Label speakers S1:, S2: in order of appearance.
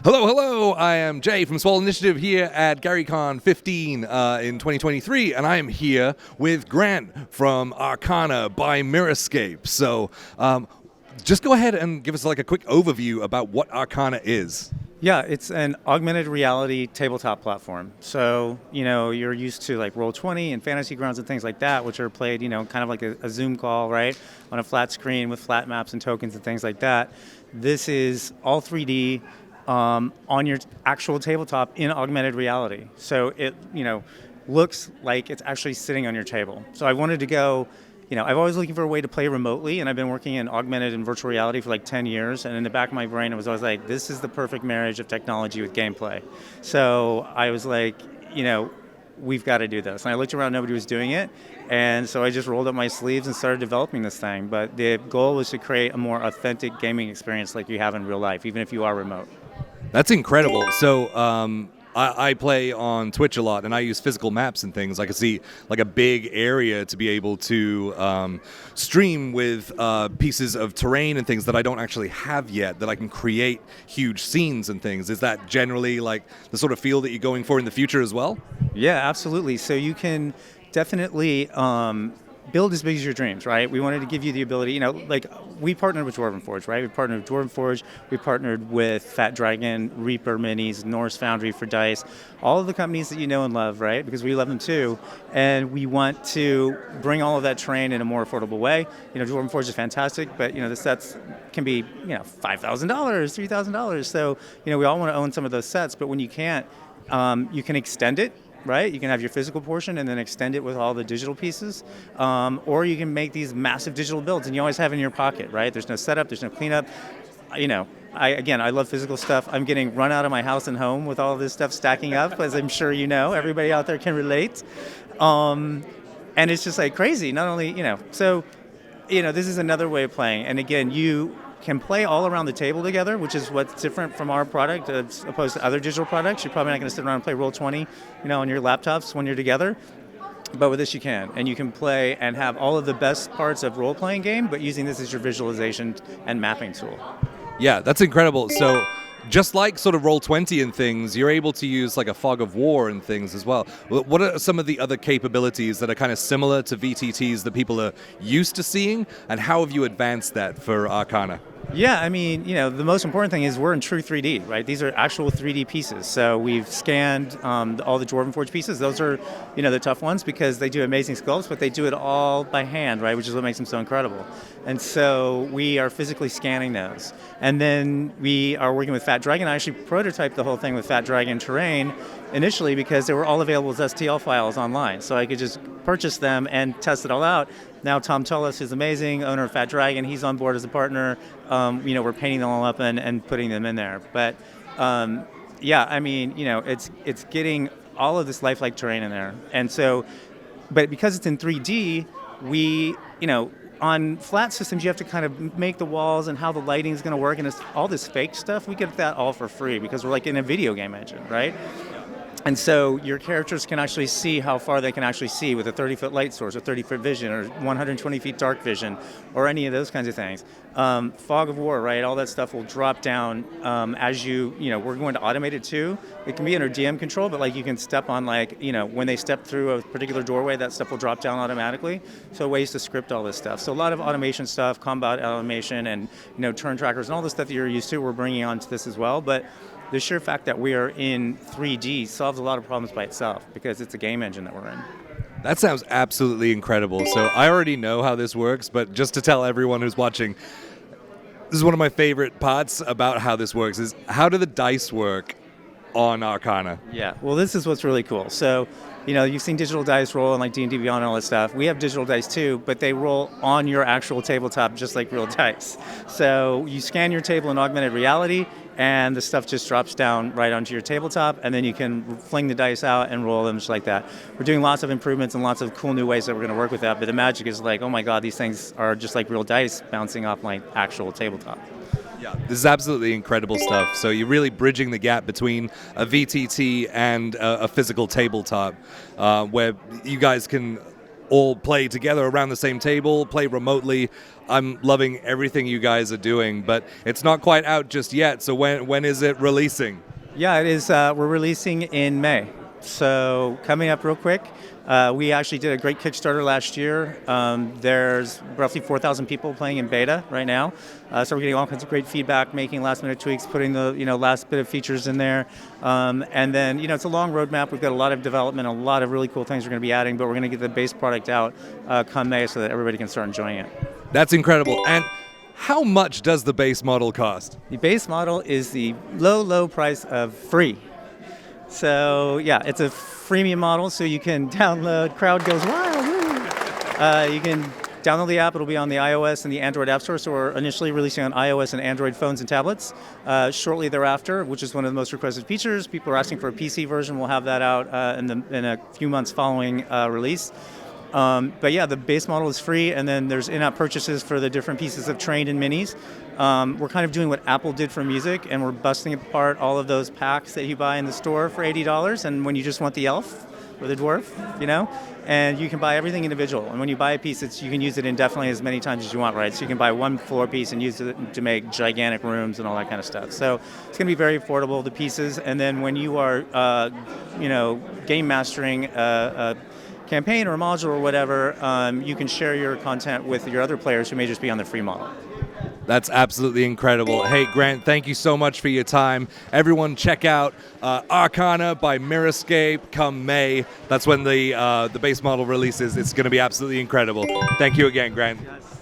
S1: Hello, hello. I am Jay from Swole Initiative here at GaryCon 15 in 2023, and I am here with Grant from ARcana by Mirrorscape. So just go ahead and give us like a quick overview about what ARcana is.
S2: Yeah, it's an augmented reality tabletop platform. So, you're used to like Roll20 and Fantasy Grounds and things like that, which are played, kind of like a Zoom call, right? On a flat screen with flat maps and tokens and things like that. This is all 3D on your actual tabletop in augmented reality. So it, looks like it's actually sitting on your table. So I wanted to go, I've always looking for a way to play remotely, and I've been working in augmented and virtual reality for like 10 years, and in the back of my brain, I was always like, this is the perfect marriage of technology with gameplay. So I was like, we've got to do this. And I looked around, nobody was doing it, and so I just rolled up my sleeves and started developing this thing. But the goal was to create a more authentic gaming experience like you have in real life, even if you are remote.
S1: That's incredible. So I play on Twitch a lot, and I use physical maps and things. I can see like a big area to be able to stream with pieces of terrain and things that I don't actually have yet, that I can create huge scenes and things. Is that generally like the sort of feel that you're going for in the future as well?
S2: Yeah, absolutely. So you can definitely build as big as your dreams, right? We wanted to give you the ability, like we partnered with Dwarven Forge, right? We partnered with Dwarven Forge, we partnered with Fat Dragon, Reaper Minis, Norse Foundry for dice, all of the companies that you know and love, right? Because we love them too. And we want to bring all of that terrain in a more affordable way. Dwarven Forge is fantastic, but the sets can be, $5,000, $3,000. So, we all want to own some of those sets, but when you can't, you can extend it. Right? You can have your physical portion and then extend it with all the digital pieces. Or you can make these massive digital builds and you always have it in your pocket, right? There's no setup, there's no cleanup. I love physical stuff. I'm getting run out of my house and home with all of this stuff stacking up, as I'm sure everybody out there can relate. And it's just like crazy. Not only, so, this is another way of playing. And again, you can play all around the table together, which is what's different from our product as opposed to other digital products. You're probably not going to sit around and play Roll20, on your laptops when you're together. But with this you can. And you can play and have all of the best parts of role-playing game, but using this as your visualization and mapping tool.
S1: Yeah, that's incredible. So just like sort of Roll20 and things, you're able to use like a fog of war and things as well. What are some of the other capabilities that are kind of similar to VTTs that people are used to seeing, and how have you advanced that for ARcana?
S2: Yeah, the most important thing is we're in true 3D, right? These are actual 3D pieces. So we've scanned all the Dwarven Forge pieces. Those are, the tough ones because they do amazing sculpts, but they do it all by hand, right? Which is what makes them so incredible. And so we are physically scanning those. And then we are working with Fat Dragon. I actually prototyped the whole thing with Fat Dragon terrain initially because they were all available as STL files online. So I could just purchase them and test it all out. Now Tom Tullis is amazing, owner of Fat Dragon. He's on board as a partner. We're painting them all up and putting them in there. But it's getting all of this lifelike terrain in there. And so, but because it's in 3D, we, on flat systems, you have to kind of make the walls and how the lighting is going to work, and it's all this fake stuff. We get that all for free because we're like in a video game engine, right? And so your characters can actually see how far they can actually see with a 30-foot light source, or 30-foot vision, or 120 feet dark vision, or any of those kinds of things. Fog of war, right? All that stuff will drop down as we're going to automate it too. It can be under DM control, but like you can step on when they step through a particular doorway, that stuff will drop down automatically. So ways to script all this stuff. So a lot of automation stuff, combat automation, and turn trackers, and all the stuff that you're used to, we're bringing onto this as well. But the sheer fact that we are in 3D solves a lot of problems by itself because it's a game engine that we're in.
S1: That sounds absolutely incredible. So I already know how this works, but just to tell everyone who's watching, this is one of my favorite parts about how this works, is how do the dice work on ARcana?
S2: Yeah, well, this is what's really cool. So, you've seen digital dice roll and like D&D Beyond and all that stuff. We have digital dice too, but they roll on your actual tabletop just like real dice. So you scan your table in augmented reality, and the stuff just drops down right onto your tabletop, and then you can fling the dice out and roll them just like that. We're doing lots of improvements and lots of cool new ways that we're going to work with that, but the magic is like, oh my God, these things are just like real dice bouncing off my actual tabletop.
S1: Yeah, this is absolutely incredible stuff. So you're really bridging the gap between a VTT and a physical tabletop, where you guys can all play together around the same table, play remotely. I'm loving everything you guys are doing, but it's not quite out just yet. So when is it releasing?
S2: Yeah, it is. We're releasing in May. So coming up real quick. We actually did a great Kickstarter last year. There's roughly 4,000 people playing in beta right now. So we're getting all kinds of great feedback, making last minute tweaks, putting the last bit of features in there. And then it's a long roadmap. We've got a lot of development, a lot of really cool things we're going to be adding, but we're going to get the base product out come May so that everybody can start enjoying it.
S1: That's incredible. And how much does the base model cost?
S2: The base model is the low price of free. So yeah, it's a freemium model, so you can download. Crowd goes wild. You can download the app. It'll be on the iOS and the Android App Store. So we're initially releasing on iOS and Android phones and tablets. Shortly thereafter, which is one of the most requested features, people are asking for a PC version. We'll have that out in a few months following release. But yeah, the base model is free, and then there's in-app purchases for the different pieces of Trained and Minis. We're kind of doing what Apple did for music, and we're busting apart all of those packs that you buy in the store for $80, and when you just want the elf or the dwarf, and you can buy everything individual. And when you buy a piece, you can use it indefinitely as many times as you want, right? So you can buy one floor piece and use it to make gigantic rooms and all that kind of stuff. So it's going to be very affordable, the pieces. And then when you are, game mastering a campaign or a module or whatever, you can share your content with your other players who may just be on the free model.
S1: That's absolutely incredible. Hey, Grant, thank you so much for your time. Everyone check out ARcana by Mirrorscape come May. That's when the base model releases. It's going to be absolutely incredible. Thank you again, Grant.
S2: Yes.